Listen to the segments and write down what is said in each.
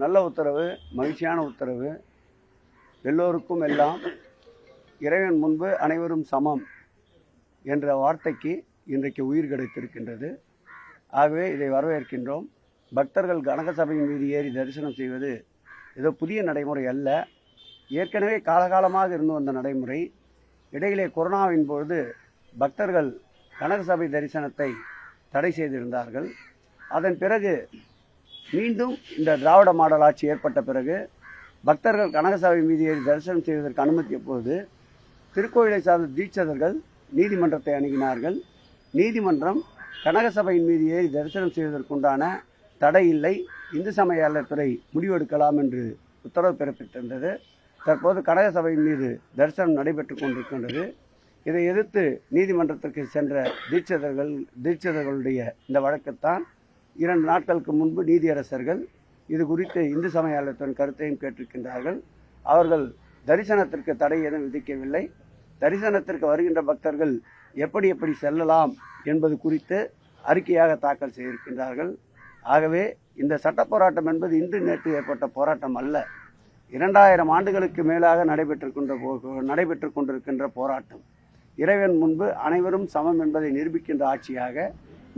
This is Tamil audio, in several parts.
நல்ல உத்தரவு, மகிழ்ச்சியான உத்தரவு. எல்லோருக்கும் எல்லாம், இறைவன் முன்பு அனைவரும் சமம் என்ற வார்த்தைக்கு இன்றைக்கு உயிர் கிடைத்திருக்கின்றது. ஆகவே இதை வரவேற்கின்றோம். பக்தர்கள் கனக சபையின் மீது ஏறி தரிசனம் செய்வது ஏதோ புதிய நடைமுறை அல்ல. ஏற்கனவே காலகாலமாக இருந்து வந்த நடைமுறை. இடையிலே கொரோனாவின் பொழுது பக்தர்கள் கனக சபை தரிசனத்தை தடை செய்திருந்தார்கள். அதன் பிறகு மீண்டும் இந்த திராவிட மாடல் ஆட்சி ஏற்பட்ட பிறகு பக்தர்கள் கனக சபை மீது ஏறி தரிசனம் செய்வதற்கு அனுமதிய போது திருக்கோயிலை சார்ந்த தீட்சிதர்கள் நீதிமன்றத்தை அணுகினார்கள். நீதிமன்றம் கனக சபையின் மீது ஏறி தரிசனம் செய்வதற்குண்டான தடை இல்லை, இந்து சமய அறநிலையத்துறை முடிவெடுக்கலாம் என்று உத்தரவு பிறப்பித்திருந்தது. தற்போது கனக சபையின் மீது தரிசனம் நடைபெற்று கொண்டிருக்கின்றது. இதை எதிர்த்து நீதிமன்றத்திற்கு சென்ற தீட்சிதர்களுடைய இந்த வழக்குத்தான் 2 நாட்களுக்கு முன்பு நீதியரசர்கள் இது குறித்து இந்து சமய அறநிலையத்தின் கருத்தையும் கேட்டிருக்கின்றார்கள். அவர்கள் தரிசனத்திற்கு தடை எதுவும் விதிக்கவில்லை. தரிசனத்திற்கு வருகின்ற பக்தர்கள் எப்படி செல்லலாம் என்பது குறித்து அறிக்கையாக தாக்கல் செய்திருக்கின்றார்கள். ஆகவே இந்த சட்ட போராட்டம் என்பது இன்று நேற்று ஏற்பட்ட போராட்டம் அல்ல. 2000 ஆண்டுகளுக்கு மேலாக நடைபெற்று கொண்டிருக்கின்ற போராட்டம். இறைவன் முன்பு அனைவரும் சமம் என்பதை நிரூபிக்கின்ற ஆட்சியாக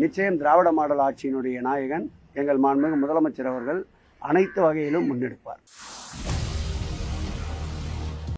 நிச்சயம் திராவிட மாடல் ஆட்சியினுடைய நாயகன் எங்கள் மாண்புமிகு முதலமைச்சர் அவர்கள் அனைத்து வகையிலும் முன்னெடுப்பார்.